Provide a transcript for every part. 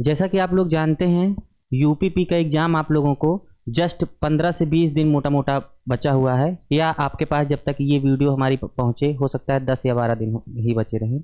जैसा कि आप लोग जानते हैं यूपीपी का एग्ज़ाम आप लोगों को जस्ट 15 से 20 दिन मोटा मोटा बचा हुआ है, या आपके पास जब तक ये वीडियो हमारी पहुंचे हो सकता है 10 या 12 दिन ही बचे रहें।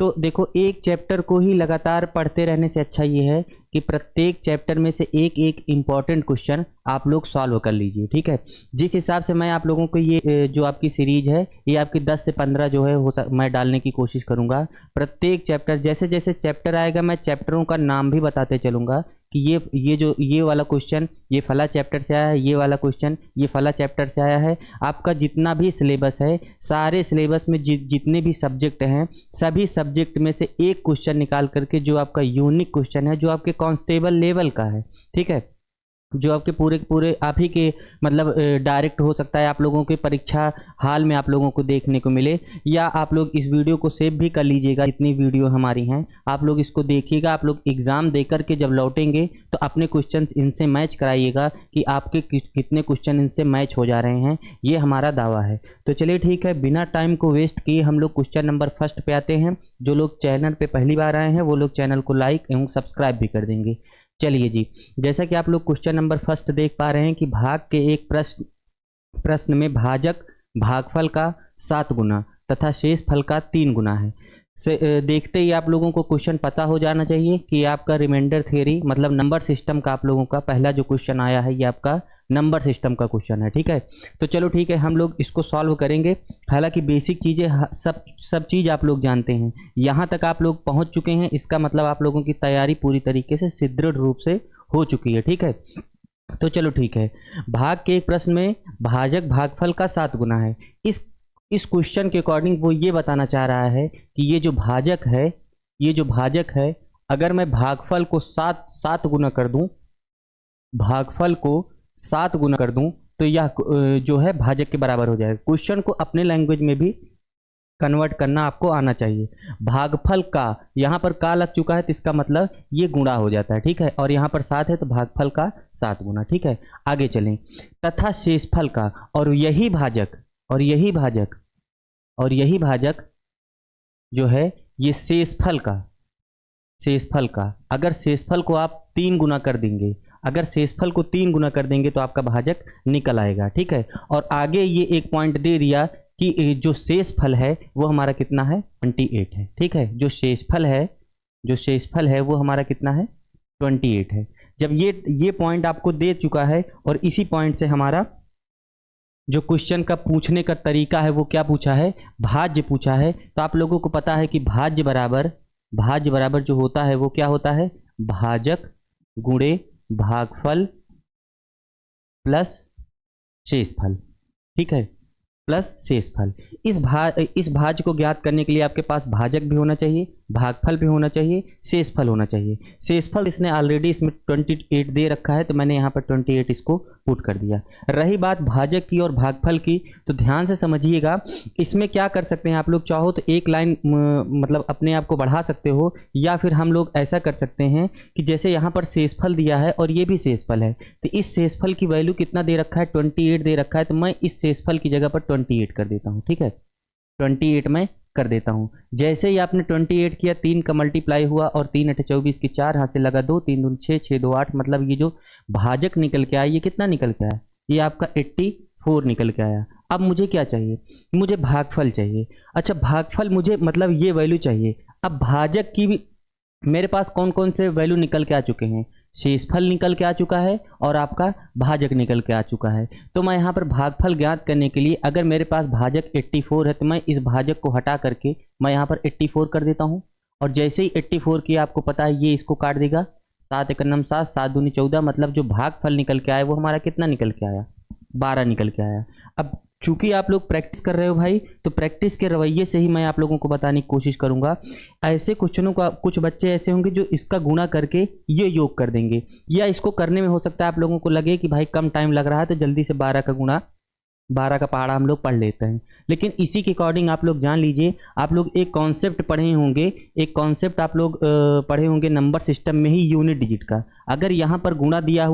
तो देखो, एक चैप्टर को ही लगातार पढ़ते रहने से अच्छा ये है कि प्रत्येक चैप्टर में से एक एक इम्पॉर्टेंट क्वेश्चन आप लोग सॉल्व कर लीजिए। ठीक है, जिस हिसाब से मैं आप लोगों को ये जो आपकी सीरीज है ये आपकी 10 से 15 जो है मैं डालने की कोशिश करूँगा। प्रत्येक चैप्टर जैसे जैसे चैप्टर आएगा मैं चैप्टरों का नाम भी बताते चलूँगा कि ये वाला क्वेश्चन ये फला चैप्टर से आया है, ये वाला क्वेश्चन ये फला चैप्टर से आया है। आपका जितना भी सिलेबस है, सारे सिलेबस में जितने भी सब्जेक्ट हैं, सभी सब्जेक्ट में से एक क्वेश्चन निकाल करके जो आपका यूनिक क्वेश्चन है, जो आपके कांस्टेबल लेवल का है, ठीक है, जो आपके पूरे पूरे आप ही के मतलब डायरेक्ट हो सकता है आप लोगों के परीक्षा हाल में आप लोगों को देखने को मिले, या आप लोग इस वीडियो को सेव भी कर लीजिएगा। जितनी वीडियो हमारी हैं आप लोग इसको देखिएगा। आप लोग एग्ज़ाम देकर के जब लौटेंगे तो अपने क्वेश्चन इनसे मैच कराइएगा कि आपके कितने क्वेश्चन इनसे मैच हो जा रहे हैं, ये हमारा दावा है। तो चलिए ठीक है, बिना टाइम को वेस्ट किए हम लोग क्वेश्चन नंबर फर्स्ट पे आते हैं। जो लोग चैनल पर पहली बार आए हैं वो लोग चैनल को लाइक एवं सब्सक्राइब भी कर देंगे। चलिए जी, जैसा कि आप लोग क्वेश्चन नंबर फर्स्ट देख पा रहे हैं कि भाग के एक प्रश्न में भाजक भागफल का 7 गुना तथा शेष फल का 3 गुना है। देखते ही आप लोगों को क्वेश्चन पता हो जाना चाहिए कि आपका रिमाइंडर थ्योरी मतलब नंबर सिस्टम का आप लोगों का पहला जो क्वेश्चन आया है ये आपका नंबर सिस्टम का क्वेश्चन है। ठीक है, तो चलो ठीक है, हम लोग इसको सॉल्व करेंगे। हालांकि बेसिक चीज़ें सब चीज़ आप लोग जानते हैं, यहाँ तक आप लोग पहुँच चुके हैं, इसका मतलब आप लोगों की तैयारी पूरी तरीके से सुदृढ़ रूप से हो चुकी है। ठीक है, तो चलो ठीक है, भाग के एक प्रश्न में भाजक भागफल का 7 गुना है। इस क्वेश्चन के अकॉर्डिंग वो ये बताना चाह रहा है कि ये जो भाजक है अगर मैं भागफल को 7 गुना कर दूं, भागफल को 7 गुना कर दूं तो यह जो है भाजक के बराबर हो जाएगा। क्वेश्चन को अपने लैंग्वेज में भी कन्वर्ट करना आपको आना चाहिए। भागफल का यहाँ पर का लग चुका है तो इसका मतलब ये गुणा हो जाता है। ठीक है, और यहाँ पर 7 है तो भागफल का 7 गुना। ठीक है, आगे चलें। तथा शेषफल का, और यही भाजक जो है ये शेषफल का अगर शेषफल को आप 3 गुना कर देंगे, अगर शेषफल को 3 गुना कर देंगे तो आपका भाजक निकल आएगा। ठीक है, और आगे ये एक पॉइंट दे दिया कि जो शेषफल है वो हमारा कितना है, 28 है। ठीक है, जो शेषफल है वो हमारा कितना है, 28 है। जब ये पॉइंट आपको दे चुका है और इसी पॉइंट से हमारा जो क्वेश्चन का पूछने का तरीका है वो क्या पूछा है, भाज्य पूछा है। तो आप लोगों को पता है कि भाज्य बराबर जो होता है वो क्या होता है, भाजक गुणे भागफल प्लस शेषफल। ठीक है, प्लस शेषफल। इस भाज्य को ज्ञात करने के लिए आपके पास भाजक भी होना चाहिए, भागफल भी होना चाहिए, शेषफल होना चाहिए। शेषफल इसने ऑलरेडी इसमें 28 दे रखा है तो मैंने यहाँ पर 28 इसको पुट कर दिया। रही बात भाजक की और भागफल की, तो ध्यान से समझिएगा। इसमें क्या कर सकते हैं आप लोग, चाहो तो एक लाइन मतलब अपने आप को बढ़ा सकते हो, या फिर हम लोग ऐसा कर सकते हैं कि जैसे यहाँ पर शेषफल दिया है और ये भी शेषफल है, तो इस शेषफल की वैल्यू कितना दे रखा है, 28 दे रखा है, तो मैं इस शेषफल की जगह पर 28 कर देता हूँ। ठीक है, 28 में कर देता हूँ। जैसे ही आपने 28 किया, 3 का मल्टीप्लाई हुआ और 3 8 24 की 4 हाथ से लगा 2, 3 दूनी 6, 6 2 8, मतलब ये जो भाजक निकल के आया ये कितना निकल के आया, ये आपका 84 निकल के आया। अब मुझे क्या चाहिए, मुझे भागफल चाहिए। अच्छा, भागफल मुझे मतलब ये वैल्यू चाहिए। अब भाजक की भी मेरे पास कौन कौन से वैल्यू निकल के आ चुके हैं, शेषफल निकल के आ चुका है और आपका भाजक निकल के आ चुका है। तो मैं यहाँ पर भागफल ज्ञात करने के लिए अगर मेरे पास भाजक 84 है तो मैं इस भाजक को हटा करके मैं यहाँ पर 84 कर देता हूँ, और जैसे ही 84 किया आपको पता है ये इसको काट देगा, 7 1 9 7, 7 दूनी 14, मतलब जो भागफल निकल के आया वो हमारा कितना निकल के आया, 12 निकल के आया। अब चूंकि आप लोग प्रैक्टिस कर रहे हो भाई, तो प्रैक्टिस के रवैये से ही मैं आप लोगों को बताने की कोशिश करूंगा। ऐसे क्वेश्चनों का कुछ बच्चे ऐसे होंगे जो इसका गुणा करके ये योग कर देंगे, या इसको करने में हो सकता है आप लोगों को लगे कि भाई कम टाइम लग रहा है तो जल्दी से 12 का गुणा 12 का पहाड़ा हम लोग पढ़ लेते हैं। लेकिन इसी के अकॉर्डिंग आप लोग जान लीजिए, आप लोग एक कॉन्सेप्ट पढ़े होंगे नंबर सिस्टम में ही, यूनिट डिजिट का। अगर यहाँ पर गुणा दिया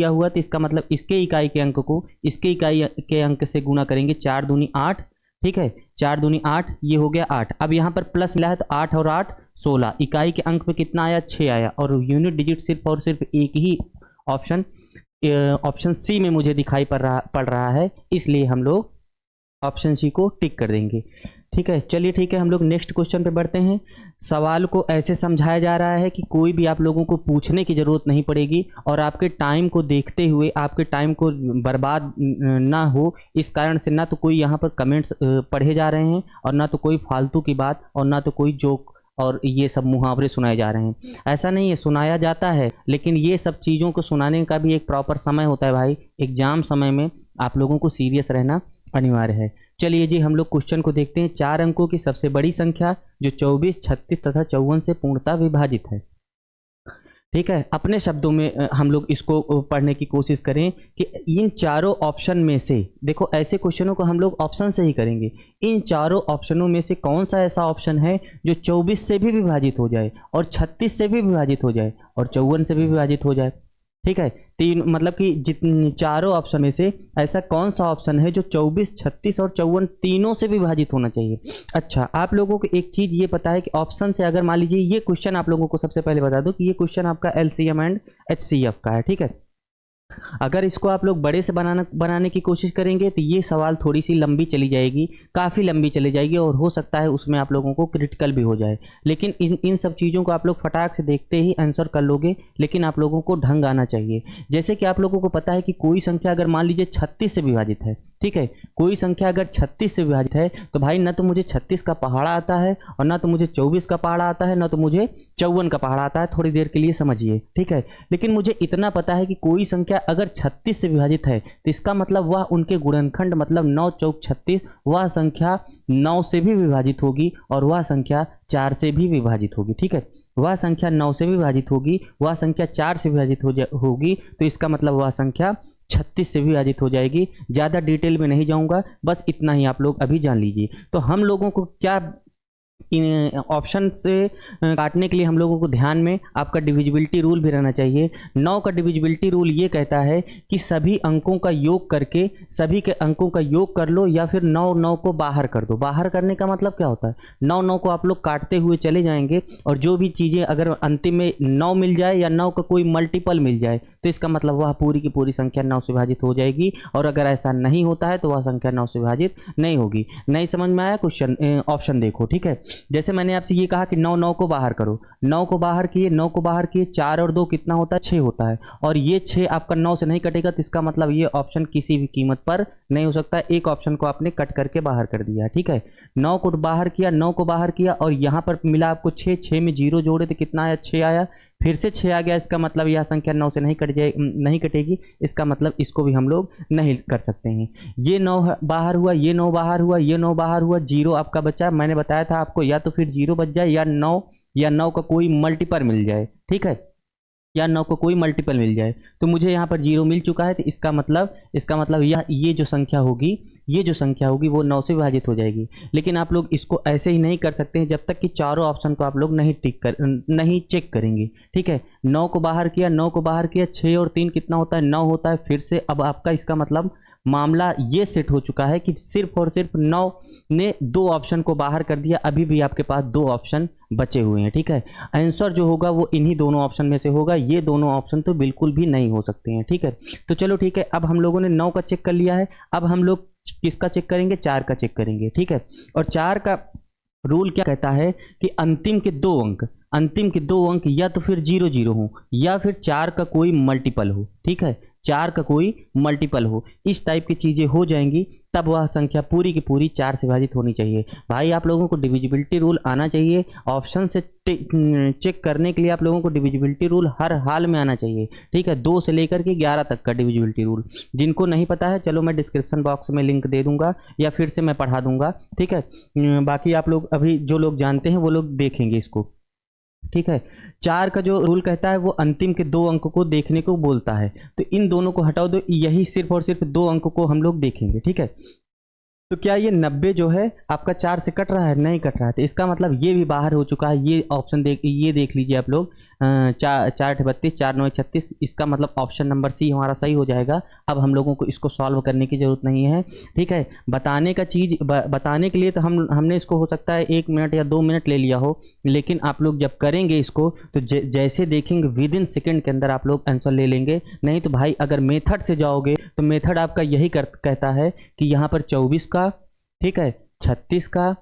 हुआ तो इसका मतलब इसके इकाई के अंक को इसके इकाई के अंक से गुणा करेंगे, 4 दूनी 8, ठीक है, 4 दूनी 8, ये हो गया 8। अब यहाँ पर प्लस मिला है तो 8 और 8 16। इकाई के अंक पे कितना आया, 6 आया। और यूनिट डिजिट सिर्फ और सिर्फ एक ही ऑप्शन ऑप्शन सी में मुझे दिखाई पड़ रहा है, इसलिए हम लोग ऑप्शन सी को टिक कर देंगे। ठीक है, चलिए ठीक है, हम लोग नेक्स्ट क्वेश्चन पे बढ़ते हैं। सवाल को ऐसे समझाया जा रहा है कि कोई भी आप लोगों को पूछने की ज़रूरत नहीं पड़ेगी और आपके टाइम को देखते हुए आपके टाइम को बर्बाद ना हो, इस कारण से ना तो कोई यहाँ पर कमेंट्स पढ़े जा रहे हैं और ना तो कोई फालतू की बात और ना तो कोई जोक और ये सब मुहावरे सुनाए जा रहे हैं। ऐसा नहीं है, सुनाया जाता है, लेकिन ये सब चीज़ों को सुनाने का भी एक प्रॉपर समय होता है भाई। एग्जाम समय में आप लोगों को सीरियस रहना अनिवार्य है। चलिए जी, हम लोग क्वेश्चन को देखते हैं। 4 अंकों की सबसे बड़ी संख्या जो 24, 36 तथा 54 से पूर्णतः विभाजित है। ठीक है, अपने शब्दों में हम लोग इसको पढ़ने की कोशिश करें कि इन चारों ऑप्शन में से, देखो ऐसे क्वेश्चनों को हम लोग ऑप्शन से ही करेंगे, इन चारों ऑप्शनों में से कौन सा ऐसा ऑप्शन है जो 24 से भी विभाजित हो जाए और 36 से भी विभाजित हो जाए और 54 से भी विभाजित हो जाए। ठीक है, तीन मतलब कि जितने चारों ऑप्शन में से ऐसा कौन सा ऑप्शन है जो 24, 36 और 54 तीनों से विभाजित होना चाहिए। अच्छा, आप लोगों को एक चीज़ ये पता है कि ऑप्शन से अगर मान लीजिए ये क्वेश्चन, आप लोगों को सबसे पहले बता दो कि ये क्वेश्चन आपका LCM एंड HCF का है। ठीक है, अगर इसको आप लोग बड़े से बनाने की कोशिश करेंगे तो ये सवाल थोड़ी सी लंबी चली जाएगी, काफ़ी लंबी चली जाएगी और हो सकता है उसमें आप लोगों को क्रिटिकल भी हो जाए। लेकिन इन सब चीज़ों को आप लोग फटाक से देखते ही आंसर कर लोगे, लेकिन आप लोगों को ढंग आना चाहिए। जैसे कि आप लोगों को पता है कि कोई संख्या अगर मान लीजिए 36 से विभाजित है, ठीक है, कोई संख्या अगर 36 से विभाजित है तो भाई ना तो मुझे 36 का पहाड़ा आता है और ना तो मुझे 24 का पहाड़ा आता है, ना तो मुझे 54 का पहाड़ा आता है। थोड़ी देर के लिए समझिए, ठीक है। लेकिन मुझे इतना पता है कि कोई संख्या अगर 36 से विभाजित है तो इसका मतलब वह उनके गुणनखंड मतलब 9 चौक 36, वह संख्या 9 से भी विभाजित होगी और वह संख्या 4 से भी विभाजित होगी। ठीक है, वह संख्या 9 से भी विभाजित होगी, वह संख्या 4 से विभाजित होगी, तो इसका मतलब वह संख्या 36 से भी विभाजित हो जाएगी। ज़्यादा डिटेल में नहीं जाऊंगा, बस इतना ही आप लोग अभी जान लीजिए। तो हम लोगों को क्या इन ऑप्शन से काटने के लिए हम लोगों को ध्यान में आपका डिविजिबिलिटी रूल भी रहना चाहिए। 9 का डिविजिबिलिटी रूल ये कहता है कि सभी अंकों का योग करके सभी के अंकों का योग कर लो या फिर 9 को बाहर कर दो। बाहर करने का मतलब क्या होता है, 9 को आप लोग काटते हुए चले जाएंगे और जो भी चीज़ें अगर अंतिम में 9 मिल जाए या 9 का कोई मल्टीपल मिल जाए तो इसका मतलब वह पूरी की पूरी संख्या 9 से विभाजित हो जाएगी। और अगर ऐसा नहीं होता है तो वह संख्या 9 से विभाजित नहीं होगी। नहीं समझ में आया क्वेश्चन? ऑप्शन देखो, ठीक है। जैसे मैंने आपसे ये कहा कि 9 को बाहर करो, 9 को बाहर किए, 9 को बाहर किए, 4 और 2 कितना होता है, 6 होता है। और ये 6 आपका 9 से नहीं कटेगा, तो इसका मतलब ये ऑप्शन किसी भी कीमत पर नहीं हो सकता। एक ऑप्शन को आपने कट करके बाहर कर दिया, ठीक है। 9 को बाहर किया, 9 को बाहर किया और यहाँ पर मिला आपको 6, 6 में 0 जोड़े तो कितना आया, 6 आया। फिर से 6 आ गया, इसका मतलब यह संख्या 9 से नहीं कटेगी, इसका मतलब इसको भी हम लोग नहीं कर सकते हैं। ये 9 बाहर हुआ, ये 9 बाहर हुआ, ये 9 बाहर हुआ, 0 आपका बचा। मैंने बताया था आपको या तो फिर 0 बच जाए या 9 का कोई मल्टीपल मिल जाए, ठीक है, या 9 को कोई मल्टीपल मिल जाए। तो मुझे यहाँ पर 0 मिल चुका है, तो इसका मतलब ये जो संख्या होगी वो 9 से विभाजित हो जाएगी। लेकिन आप लोग इसको ऐसे ही नहीं कर सकते हैं जब तक कि चारों ऑप्शन को आप लोग नहीं चेक करेंगे, ठीक है। 9 को बाहर किया, 6 और 3 कितना होता है, 9 होता है। फिर से अब आपका इसका मतलब मामला ये सेट हो चुका है कि सिर्फ और सिर्फ 9 ने 2 ऑप्शन को बाहर कर दिया, अभी भी आपके पास 2 ऑप्शन बचे हुए हैं, ठीक है। आंसर जो होगा वो इन्हीं दोनों ऑप्शन में से होगा, ये दोनों ऑप्शन तो बिल्कुल भी नहीं हो सकते हैं, ठीक है। तो चलो ठीक है, अब हम लोगों ने 9 का चेक कर लिया है, अब हम लोग किसका चेक करेंगे, 4 का चेक करेंगे, ठीक है। और 4 का रूल क्या कहता है कि अंतिम के दो अंक या तो फिर 0 0 हो या फिर 4 का कोई मल्टीपल हो, ठीक है, 4 का कोई मल्टीपल हो। इस टाइप की चीज़ें हो जाएंगी तब वह संख्या पूरी की पूरी 4 से विभाजित होनी चाहिए। भाई आप लोगों को डिविजिबिलिटी रूल आना चाहिए, ऑप्शन से चेक करने के लिए आप लोगों को डिविजिबिलिटी रूल हर हाल में आना चाहिए, ठीक है। 2 से लेकर के 11 तक का डिविजिबिलिटी रूल, जिनको नहीं पता है चलो मैं डिस्क्रिप्शन बॉक्स में लिंक दे दूंगा या फिर से मैं पढ़ा दूंगा, ठीक है। बाकी आप लोग अभी जो लोग जानते हैं वो लोग देखेंगे इसको, ठीक है। 4 का जो रूल कहता है वो अंतिम के 2 अंक को देखने को बोलता है, तो इन दोनों को हटाओ दो, यही सिर्फ और सिर्फ 2 अंक को हम लोग देखेंगे, ठीक है। तो क्या ये 90 जो है आपका 4 से कट रहा है, नहीं कट रहा है, तो इसका मतलब ये भी बाहर हो चुका है। ये ऑप्शन ये देख लीजिए आप लोग, चार 32, 4 9 36, इसका मतलब ऑप्शन नंबर सी हमारा सही हो जाएगा। अब हम लोगों को इसको सॉल्व करने की ज़रूरत नहीं है, ठीक है। बताने का चीज़ बताने के लिए तो हमने इसको हो सकता है 1 मिनट या 2 मिनट ले लिया हो, लेकिन आप लोग जब करेंगे इसको तो जैसे देखेंगे विद इन सेकेंड के अंदर आप लोग आंसर ले लेंगे। नहीं तो भाई अगर मेथड से जाओगे तो मेथड आपका यही कहता है कि यहाँ पर 24 का, ठीक है, 36 का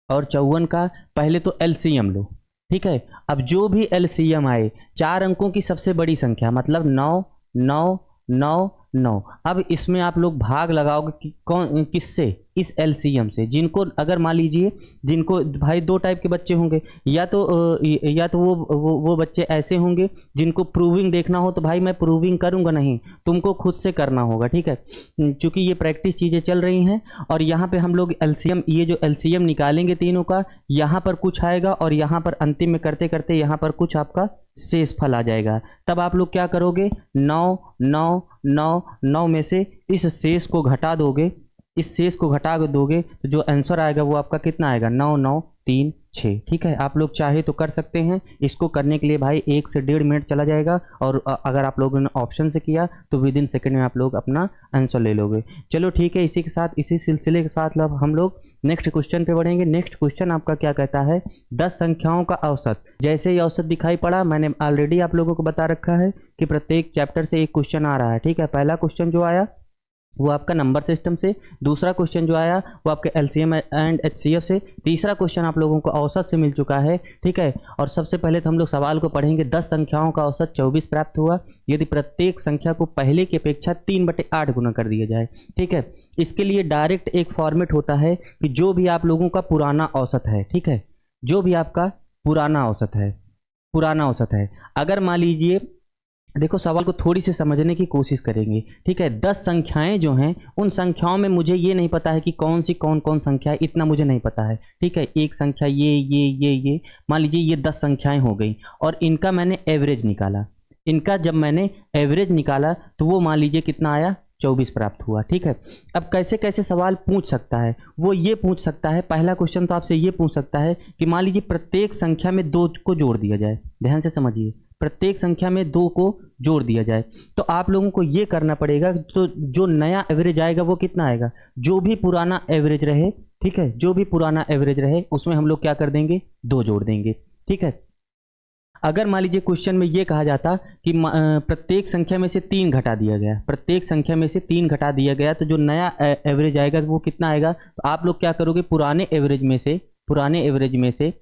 और 54 का पहले तो एलसीएम लो, ठीक है। अब जो भी एलसीएम आए, 4 अंकों की सबसे बड़ी संख्या मतलब 9 9 9 9। अब इसमें आप लोग भाग लगाओगे कि कौन किससे, इस एलसीएम से। जिनको अगर मान लीजिए जिनको भाई 2 टाइप के बच्चे होंगे, या तो वो बच्चे ऐसे होंगे जिनको प्रूविंग देखना हो, तो भाई मैं प्रूविंग करूंगा नहीं, तुमको खुद से करना होगा, ठीक है, क्योंकि ये प्रैक्टिस चीज़ें चल रही हैं। और यहाँ पे हम लोग एलसीएम, ये जो एलसीएम निकालेंगे तीनों का, यहाँ पर कुछ आएगा और यहाँ पर अंतिम में करते करते यहाँ पर कुछ आपका शेष फल आ जाएगा। तब आप लोग क्या करोगे, 9 9 9 9 में से इस शेष को घटा दोगे, इस शेष को घटा दोगे तो जो आंसर आएगा वो आपका कितना आएगा, 9 9 3 6, ठीक है। आप लोग चाहे तो कर सकते हैं। इसको करने के लिए भाई 1 से 1.5 मिनट चला जाएगा, और अगर आप लोगों ने ऑप्शन से किया तो विद इन सेकेंड में आप लोग अपना आंसर ले लोगे। चलो ठीक है, इसी के साथ, इसी सिलसिले के साथ हम लोग नेक्स्ट क्वेश्चन पे बढ़ेंगे। नेक्स्ट क्वेश्चन आपका क्या कहता है, 10 संख्याओं का औसत। जैसे ही औसत दिखाई पड़ा, मैंने ऑलरेडी आप लोगों को बता रखा है कि प्रत्येक चैप्टर से एक क्वेश्चन आ रहा है, ठीक है। पहला क्वेश्चन जो आया वो आपका नंबर सिस्टम से, दूसरा क्वेश्चन जो आया वो आपके एलसीएम एंड एचसीएफ से, तीसरा क्वेश्चन आप लोगों को औसत से मिल चुका है, ठीक है। और सबसे पहले तो हम लोग सवाल को पढ़ेंगे। 10 संख्याओं का औसत 24 प्राप्त हुआ यदि प्रत्येक संख्या को पहले की अपेक्षा 3/8 गुना कर दिया जाए, ठीक है। इसके लिए डायरेक्ट एक फॉर्मेट होता है कि जो भी आप लोगों का पुराना औसत है, ठीक है, जो भी आपका पुराना औसत है, अगर मान लीजिए, देखो सवाल को थोड़ी सी समझने की कोशिश करेंगे, ठीक है। 10 संख्याएं जो हैं, उन संख्याओं में मुझे ये नहीं पता है कि कौन कौन संख्या है, इतना मुझे नहीं पता है, ठीक है। एक संख्या ये मान लीजिए ये 10 संख्याएं हो गई, और इनका मैंने एवरेज निकाला। इनका जब मैंने एवरेज निकाला तो वो मान लीजिए कितना आया, 24 प्राप्त हुआ, ठीक है। अब कैसे कैसे सवाल पूछ सकता है, वो ये पूछ सकता है, पहला क्वेश्चन तो आपसे ये पूछ सकता है कि मान लीजिए प्रत्येक संख्या में 2 को जोड़ दिया जाए। ध्यान से समझिए, प्रत्येक संख्या में 2 को जोड़ दिया जाए, तो आप लोगों को ये करना पड़ेगा, तो जो नया एवरेज आएगा वो कितना आएगा, जो भी पुराना एवरेज रहे, ठीक है, जो भी पुराना एवरेज रहे उसमें हम लोग क्या कर देंगे, 2 जोड़ देंगे, ठीक है। अगर मान लीजिए क्वेश्चन में ये कहा जाता कि प्रत्येक संख्या में से 3 घटा दिया गया, प्रत्येक संख्या में से 3 घटा दिया गया, तो जो नया एवरेज आएगा वो कितना आएगा, तो आप लोग क्या करोगे, पुराने एवरेज में से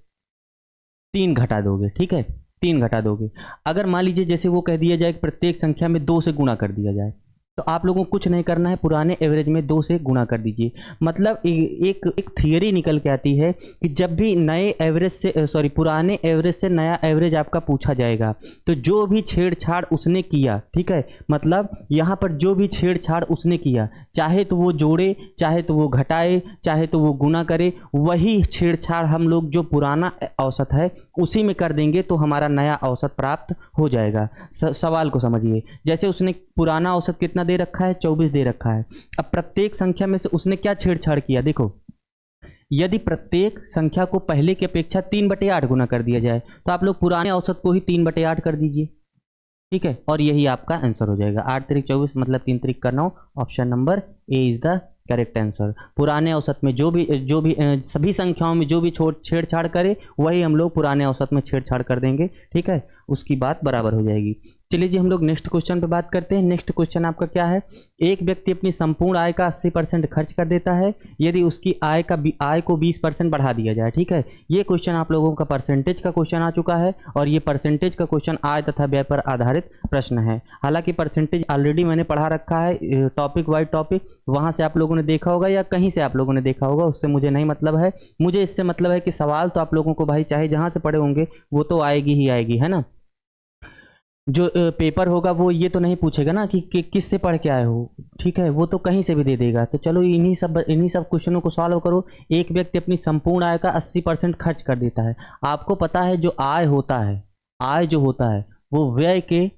3 घटा दोगे, ठीक है, 3 घटा दोगे। अगर मान लीजिए जैसे वो कह दिया जाए कि प्रत्येक संख्या में 2 से गुणा कर दिया जाए, तो आप लोगों को कुछ नहीं करना है, पुराने एवरेज में 2 से गुणा कर दीजिए। मतलब एक थियरी निकल के आती है कि जब भी नए एवरेज से पुराने एवरेज से नया एवरेज आपका पूछा जाएगा, तो जो भी छेड़छाड़ उसने किया, ठीक है, मतलब यहाँ पर जो भी छेड़छाड़ उसने किया, चाहे तो वो जोड़े, चाहे तो वो घटाए, चाहे तो वो गुणा करे, वही छेड़छाड़ हम लोग जो पुराना औसत है उसी में कर देंगे, तो हमारा नया औसत प्राप्त हो जाएगा। सवाल को समझिए, जैसे उसने पुराना औसत कितना दे रखा है, 24 दे रखा है। अब प्रत्येक संख्या में से उसने क्या छेड़छाड़ किया, देखो, यदि प्रत्येक संख्या को पहले की अपेक्षा 3/8 गुना कर दिया जाए, तो आप लोग पुराने औसत को ही 3/8 कर दीजिए, ठीक है, और यही आपका आंसर हो जाएगा। 8 3 24 मतलब 3 3 का 9, option number A is the correct answer. पुराने औसत में जो भी सभी संख्याओं में जो भी छेड़छाड़ करे, वही हम लोग पुराने औसत में छेड़छाड़ कर देंगे, ठीक है, उसकी बात बराबर हो जाएगी। चलिए जी, हम लोग नेक्स्ट क्वेश्चन पे बात करते हैं। नेक्स्ट क्वेश्चन आपका क्या है, एक व्यक्ति अपनी संपूर्ण आय का 80% खर्च कर देता है यदि उसकी आय को 20% बढ़ा दिया जाए, ठीक है। ये क्वेश्चन आप लोगों का परसेंटेज का क्वेश्चन आ चुका है, और ये परसेंटेज का क्वेश्चन आय तथा व्यय पर आधारित प्रश्न है। हालांकि परसेंटेज ऑलरेडी मैंने पढ़ा रखा है, टॉपिक वाइज टॉपिक, वहाँ से आप लोगों ने देखा होगा या कहीं से आप लोगों ने देखा होगा, उससे मुझे नहीं मतलब है। मुझे इससे मतलब है कि सवाल तो आप लोगों को भाई चाहे जहाँ से पढ़े होंगे वो तो आएगी ही आएगी, है ना। जो पेपर होगा वो ये तो नहीं पूछेगा ना कि किस से पढ़ के आए हो, ठीक है, वो तो कहीं से भी दे देगा। तो चलो इन्हीं सब क्वेश्चनों को सॉल्व करो। एक व्यक्ति अपनी संपूर्ण आय का 80% खर्च कर देता है। आपको पता है जो आय जो होता है वो व्यय के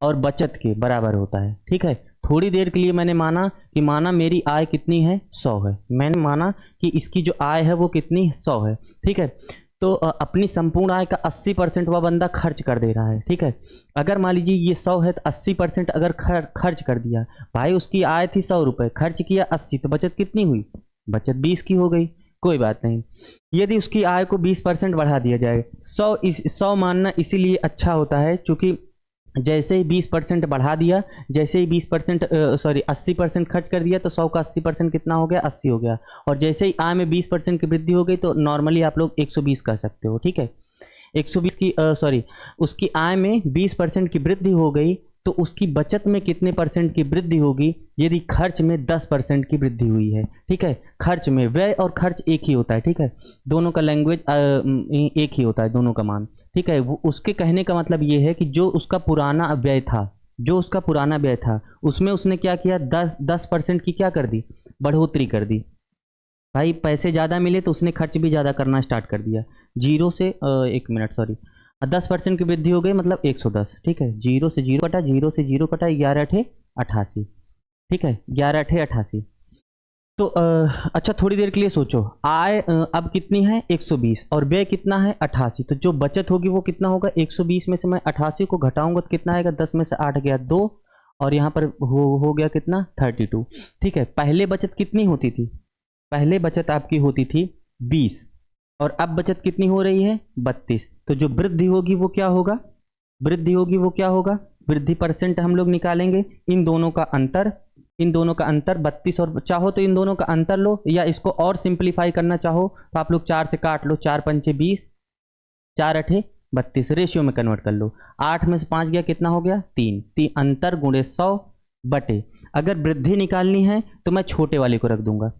और बचत के बराबर होता है, ठीक है। थोड़ी देर के लिए मैंने माना मेरी आय कितनी है, 100 है। मैंने माना कि इसकी जो आय है वो कितनी, 100 है, ठीक है। तो अपनी संपूर्ण आय का 80% वह बंदा खर्च कर दे रहा है, ठीक है। अगर मान लीजिए ये 100 है तो 80% अगर खर्च कर दिया भाई, उसकी आय थी 100 रुपये, खर्च किया 80, तो बचत कितनी हुई? बचत 20 की हो गई। कोई बात नहीं, यदि उसकी आय को 20% बढ़ा दिया जाए, 100 मानना इसीलिए अच्छा होता है क्योंकि जैसे ही 20% बढ़ा दिया, जैसे ही 20% 80% खर्च कर दिया, तो 100 का 80% कितना हो गया? 80 हो गया। और जैसे ही आय में 20% की वृद्धि हो गई तो नॉर्मली आप लोग 120 कर सकते हो, ठीक है। 120 की उसकी आय में 20% की वृद्धि हो गई तो उसकी बचत में कितने परसेंट की वृद्धि होगी? यदि खर्च में 10% की वृद्धि हुई है, ठीक है। खर्च में, व्यय और खर्च एक ही होता है, ठीक है। दोनों का लैंग्वेज एक ही होता है, दोनों का मान, ठीक है। वो उसके कहने का मतलब ये है कि जो उसका पुराना व्यय था, उसमें उसने क्या किया? 10% की क्या कर दी? बढ़ोतरी कर दी। भाई पैसे ज़्यादा मिले तो उसने खर्च भी ज़्यादा करना स्टार्ट कर दिया। 10% की वृद्धि हो गई मतलब 110, ठीक है। 0 से 0 कटा, 0 से 0 कटा, 11 अठे 88, ठीक है। 11 अठे 88। तो अच्छा थोड़ी देर के लिए सोचो, आय अब कितनी है? 120 और व्यय कितना है? 88। तो जो बचत होगी वो कितना होगा? 120 में से मैं 88 को घटाऊंगा तो कितना आएगा? 10 में से 8 गया 2, और यहाँ पर हो गया कितना? 32, ठीक है। पहले बचत कितनी होती थी? पहले बचत आपकी होती थी 20 और अब बचत कितनी हो रही है? 32। तो जो वृद्धि होगी वो क्या होगा? वृद्धि परसेंट हम लोग निकालेंगे। इन दोनों का अंतर 32, और चाहो तो इन दोनों का अंतर लो, या इसको और सिंप्लीफाई करना चाहो तो आप लोग 4 से काट लो, 4 पंचे 20, 4 अठे 32, रेशियो में कन्वर्ट कर लो। 8 में से 5 गया, कितना हो गया? 3 अंतर गुणे 100 बटे, अगर वृद्धि निकालनी है तो मैं छोटे वाले को रख दूंगा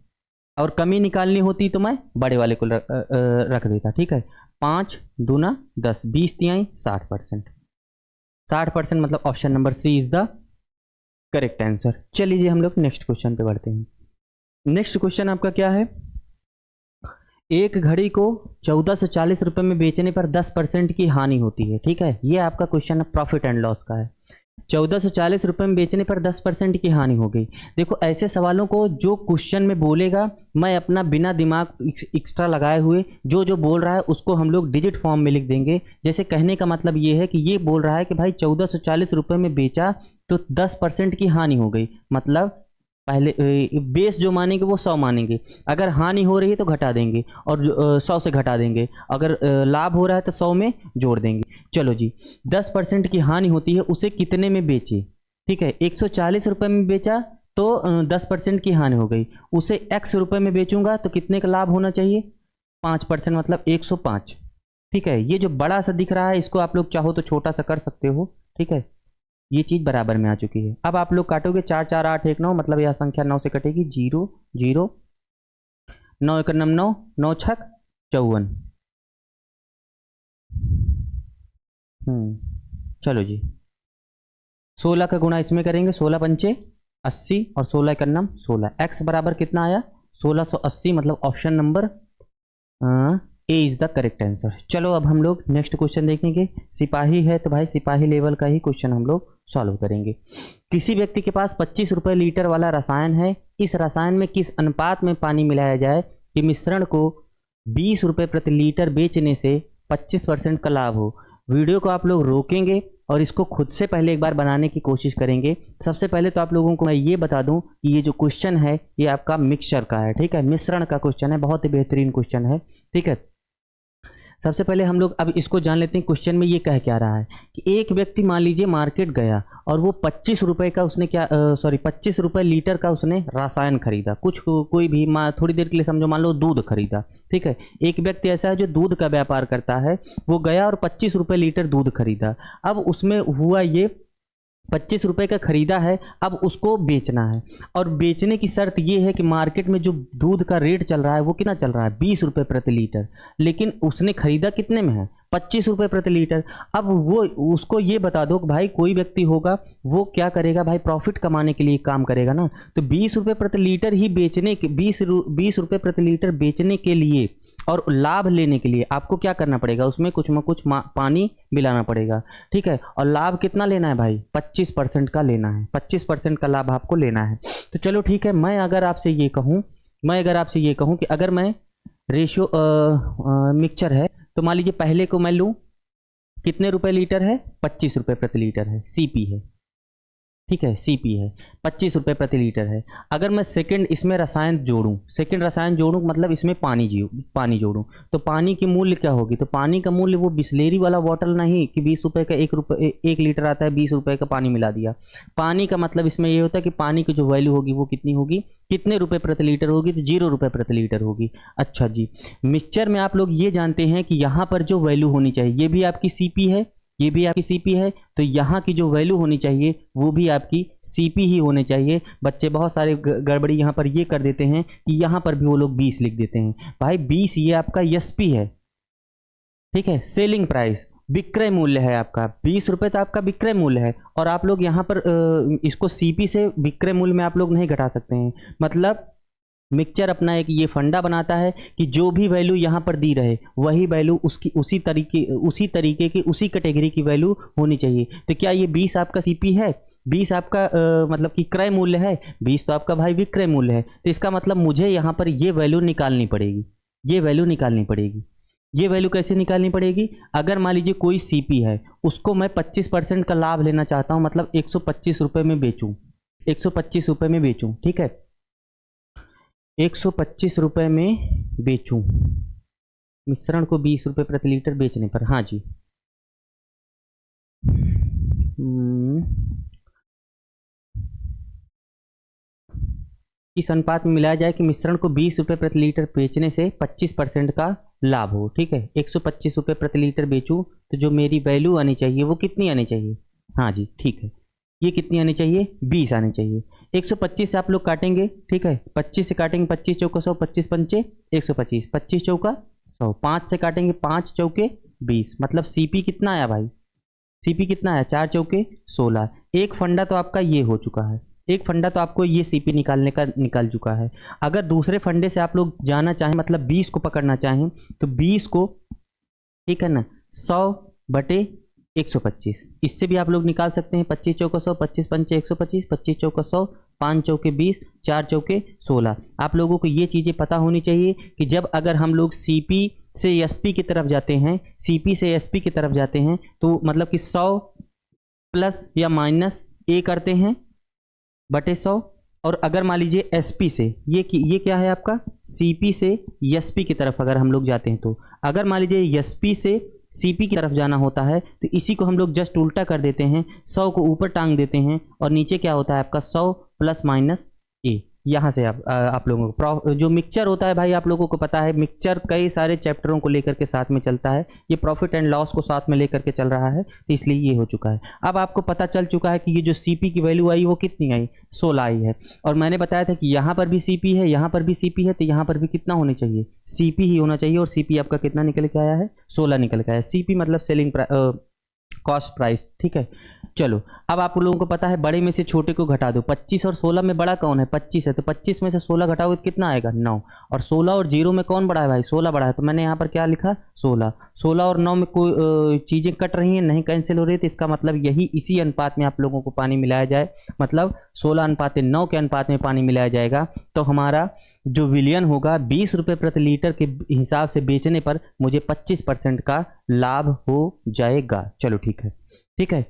और कमी निकालनी होती तो मैं बड़े वाले को रख देता, ठीक है। 5 दूना 10, 20 तिहाई 60%। 60% मतलब option number C is the correct answer. चलिए हम लोग नेक्स्ट क्वेश्चन पे बढ़ते हैं। नेक्स्ट क्वेश्चन आपका क्या है? एक घड़ी को 1440 रुपए में बेचने पर 10% की हानि होती है, ठीक है। ये आपका क्वेश्चन है, प्रॉफिट एंड लॉस का है। 1440 रुपए में बेचने पर 10% की हानि हो गई। देखो ऐसे सवालों को जो क्वेश्चन में बोलेगा, मैं अपना बिना दिमाग एक्स्ट्रा लगाए हुए जो बोल रहा है उसको हम लोग डिजिट फॉर्म में लिख देंगे। जैसे कहने का मतलब ये है कि ये बोल रहा है कि भाई 1440 रुपए में बेचा तो 10% की हानि हो गई, मतलब पहले बेस जो मानेंगे वो 100 मानेंगे, अगर हानि हो रही है तो घटा देंगे और 100 से घटा देंगे, अगर लाभ हो रहा है तो 100 में जोड़ देंगे। चलो जी, 10% की हानि होती है, उसे कितने में बेचे? ठीक है, 140 रुपये में बेचा तो 10% की हानि हो गई, उसे x रुपये में बेचूंगा तो कितने का लाभ होना चाहिए? 5%, मतलब 105। ठीक है, ये जो बड़ा सा दिख रहा है इसको आप लोग चाहो तो छोटा सा कर सकते हो। ठीक है, ये चीज़ बराबर में आ चुकी है। अब आप लोग काटोगे 4 4 8 1 9, मतलब यह संख्या 9 से कटेगी। 0 0 9 1 9 9 9 6 54। चलो जी, 16 का गुणा इसमें करेंगे, 16 पंचे 80 और 16 एक 16। x बराबर कितना आया? 1680, मतलब option number A is the correct answer. चलो अब हम लोग नेक्स्ट क्वेश्चन देखेंगे। सिपाही है तो भाई सिपाही लेवल का ही क्वेश्चन हम लोग सॉल्व करेंगे। किसी व्यक्ति के पास 25 रुपये लीटर वाला रसायन है, इस रसायन में किस अनुपात में पानी मिलाया जाए कि मिश्रण को 20 रुपये प्रति लीटर बेचने से 25% का लाभ हो। वीडियो को आप लोग रोकेंगे और इसको खुद से पहले एक बार बनाने की कोशिश करेंगे। सबसे पहले तो आप लोगों को मैं ये बता दूं कि ये जो क्वेश्चन है ये आपका मिक्सचर का है। ठीक है, मिश्रण का क्वेश्चन है, बहुत ही बेहतरीन क्वेश्चन है। ठीक है, सबसे पहले हम लोग अब इसको जान लेते हैं। क्वेश्चन में ये कह क्या रहा है कि एक व्यक्ति मान लीजिए मार्केट गया और वो 25 रुपये का उसने 25 रुपये लीटर का उसने रसायन खरीदा, कोई भी थोड़ी देर के लिए समझो मान लो दूध खरीदा। ठीक है, एक व्यक्ति ऐसा है जो दूध का व्यापार करता है, वो गया और 25 रुपये लीटर दूध खरीदा। अब उसमें हुआ ये 25 रुपये का खरीदा है, अब उसको बेचना है और बेचने की शर्त ये है कि मार्केट में जो दूध का रेट चल रहा है वो कितना चल रहा है? 20 रुपये प्रति लीटर, लेकिन उसने खरीदा कितने में है? 25 रुपये प्रति लीटर। अब वो उसको ये बता दो कि भाई कोई व्यक्ति होगा वो क्या करेगा भाई, प्रॉफिट कमाने के लिए काम करेगा ना, तो 20 रुपये प्रति लीटर ही बेचने के 20 रुपये प्रति लीटर बेचने के लिए और लाभ लेने के लिए आपको क्या करना पड़ेगा? उसमें कुछ न कुछ पानी मिलाना पड़ेगा। ठीक है, और लाभ कितना लेना है भाई? 25% का लेना है, 25% का लाभ आपको लेना है। तो चलो ठीक है, मैं अगर आपसे ये कहूँ कि अगर मैं रेशियो मिक्सचर है तो मान लीजिए पहले को मैं लूँ, कितने रुपए लीटर है, 25 रुपये प्रति लीटर है, सीपी है, ठीक है, सीपी है, 25 रुपये प्रति लीटर है। अगर मैं सेकंड इसमें रसायन जोड़ूं, सेकंड रसायन जोड़ूं मतलब इसमें पानी जोड़ूं, तो पानी की मूल्य क्या होगी, तो पानी का मूल्य वो बिस्लेरी वाला बॉटल नहीं कि 20 रुपये का 1 लीटर आता है, 20 रुपये का पानी मिला दिया। पानी का मतलब इसमें ये होता है कि पानी की जो वैल्यू होगी वो कितनी होगी, कितने रुपये प्रति लीटर होगी, तो 0 रुपये प्रति लीटर होगी। अच्छा जी, मिक्सचर में आप लोग ये जानते हैं कि यहाँ पर जो वैल्यू होनी चाहिए, ये भी आपकी सीपी है, ये भी आपकी सीपी है, तो यहाँ की जो वैल्यू होनी चाहिए वो भी आपकी सीपी ही होने चाहिए। बच्चे बहुत सारे गड़बड़ी यहाँ पर ये कर देते हैं कि यहाँ पर भी वो लोग 20 लिख देते हैं। भाई 20 ये आपका एसपी है, ठीक है, सेलिंग प्राइस, विक्रय मूल्य है आपका, 20 रुपये तो आपका विक्रय मूल्य है। और आप लोग यहाँ पर इसको सीपी से विक्रय मूल्य में आप लोग नहीं घटा सकते हैं। मतलब मिक्सचर अपना एक ये फंडा बनाता है कि जो भी वैल्यू यहाँ पर दी रहे वही वैल्यू उसकी उसी तरीके की उसी कैटेगरी की वैल्यू होनी चाहिए। तो क्या ये 20 आपका सीपी है, 20 आपका मतलब कि क्रय मूल्य है, 20 तो आपका भाई विक्रय मूल्य है। तो इसका मतलब मुझे यहाँ पर ये वैल्यू निकालनी पड़ेगी, ये वैल्यू निकालनी पड़ेगी। ये वैल्यू कैसे निकालनी पड़ेगी, अगर मान लीजिए कोई सीपी है, उसको मैं 25% का लाभ लेना चाहता हूँ, मतलब 125 रुपये में बेचूँ, 125 रुपये में बेचूँ, ठीक है, 125 रुपये में बेचूं, मिश्रण को 20 रुपये प्रति लीटर बेचने पर, हाँ जी, इस अनुपात में मिलाया जाए कि मिश्रण को 20 रुपये प्रति लीटर बेचने से 25% का लाभ हो, ठीक है। 125 रुपये प्रति लीटर बेचूं तो जो मेरी वैल्यू आनी चाहिए वो कितनी आनी चाहिए, हाँ जी ठीक है, ये कितनी आनी चाहिए, 20 आनी चाहिए। 125 से आप लोग काटेंगे, ठीक है, 25 से काटेंगे, 25 चौका 100, 25 पंचे 125, 25 चौका 100, 5 से काटेंगे, 5 चौके 20, मतलब सीपी कितना आया भाई, सीपी कितना आया, 4 चौके 16। एक फंडा तो आपका ये हो चुका है, एक फंडा तो आपको ये सीपी निकालने का निकल चुका है। अगर दूसरे फंडे से आप लोग जाना चाहें, मतलब 20 को पकड़ना चाहें, तो 20 को, ठीक है ना, 100/125, इससे भी आप लोग निकाल सकते हैं। 25 चौका 100, 25 पंचे 125, 25 चौका 100, 5 चौके 20, 4 चौके 16। आप लोगों को ये चीज़ें पता होनी चाहिए कि जब अगर हम लोग सीपी से एसपी की तरफ जाते हैं, सीपी से एसपी की तरफ जाते हैं, तो मतलब कि 100 प्लस या माइनस ए करते हैं बटे 100। और अगर मान लीजिए एसपी से, ये क्या है आपका, सीपी से एसपी की तरफ अगर हम लोग जाते हैं, तो अगर मान लीजिए एसपी से सीपी की तरफ जाना होता है तो इसी को हम लोग जस्ट उल्टा कर देते हैं, 100 को ऊपर टांग देते हैं और नीचे क्या होता है आपका 100 प्लस माइनस ए। यहाँ से आप लोगों को जो मिक्सचर होता है भाई, आप लोगों को पता है मिक्सचर कई सारे चैप्टरों को लेकर के साथ में चलता है, ये प्रॉफिट एंड लॉस को साथ में लेकर के चल रहा है, तो इसलिए ये हो चुका है। अब आपको पता चल चुका है कि ये जो सीपी की वैल्यू आई वो कितनी आई, 16 आई है। और मैंने बताया था कि यहाँ पर भी सीपी है, यहाँ पर भी सीपी है, तो यहाँ पर भी कितना होना चाहिए, सीपी ही होना चाहिए। और सीपी आपका कितना निकल के आया है, 16 निकल के आया। सीपी मतलब सेलिंग कॉस्ट प्राइस, ठीक है। चलो अब आप लोगों को पता है बड़े में से छोटे को घटा दो, 25 और 16 में बड़ा कौन है, 25 है, तो 25 में से 16 घटाओगे तो कितना आएगा, 9। और 16 और 0 में कौन बड़ा है भाई, 16 बड़ा है, तो मैंने यहाँ पर क्या लिखा, 16। 16 और 9 में कोई चीज़ें कट रही हैं, नहीं कैंसिल हो रही, तो इसका मतलब यही इसी अनुपात में आप लोगों को पानी मिलाया जाए, मतलब 16:9 के अनुपात में पानी मिलाया जाएगा, तो हमारा जो विलियन होगा 20 रुपये प्रति लीटर के हिसाब से बेचने पर मुझे 25% का लाभ हो जाएगा। चलो ठीक है, ठीक है,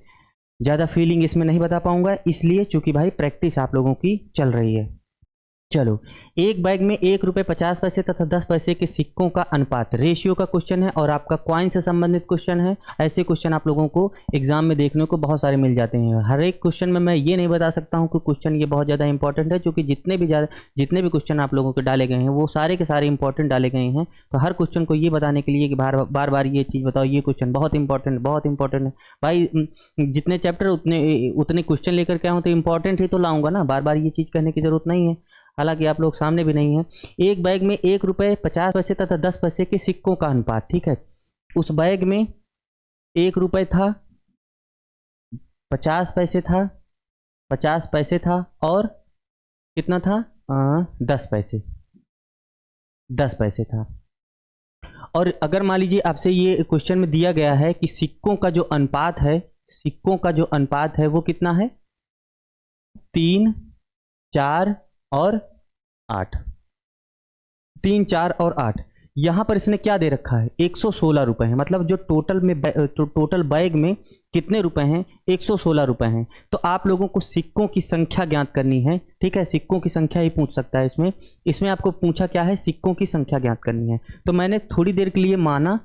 ज़्यादा फीलिंग इसमें नहीं बता पाऊंगा इसलिए चूंकि भाई प्रैक्टिस आप लोगों की चल रही है। चलो, एक बैग में 1 रुपये 50 पैसे तथा 10 पैसे के सिक्कों का अनुपात, रेशियो का क्वेश्चन है और आपका कॉइन से संबंधित क्वेश्चन है। ऐसे क्वेश्चन आप लोगों को एग्जाम में देखने को बहुत सारे मिल जाते हैं। हर एक क्वेश्चन में मैं ये नहीं बता सकता हूँ कि क्वेश्चन ये बहुत ज़्यादा इंपॉर्टेंट है, क्योंकि जितने भी क्वेश्चन आप लोगों के डाले गए हैं वो सारे के सारे इंपॉर्टेंट डाले गए हैं। तो हर क्वेश्चन को ये बताने के लिए कि बार बार ये चीज़ बताओ, ये क्वेश्चन बहुत इंपॉर्टेंट है भाई। जितने चैप्टर उतने क्वेश्चन लेकर के आऊँ तो इंपॉर्टेंट ही तो लाऊंगा ना, बार बार ये चीज़ कहने की जरूरत नहीं है, हालांकि आप लोग सामने भी नहीं है। एक बैग में 1 रुपये 50 पैसे तथा 10 पैसे के सिक्कों का अनुपात, ठीक है। उस बैग में 1 रुपये था, 50 पैसे था, 50 पैसे था और कितना था, 10 पैसे, 10 पैसे था। और अगर मान लीजिए आपसे ये क्वेश्चन में दिया गया है कि सिक्कों का जो अनुपात है, सिक्कों का जो अनुपात है वो कितना है, 3, 4 और 8, 3, 4 और 8। यहाँ पर इसने क्या दे रखा है, 116 रुपये है, मतलब जो टोटल बैग में कितने रुपए हैं, 116 रुपये हैं। तो आप लोगों को सिक्कों की संख्या ज्ञात करनी है, ठीक है, सिक्कों की संख्या ही पूछ सकता है इसमें आपको पूछा क्या है, सिक्कों की संख्या ज्ञात करनी है। तो मैंने थोड़ी देर के लिए माना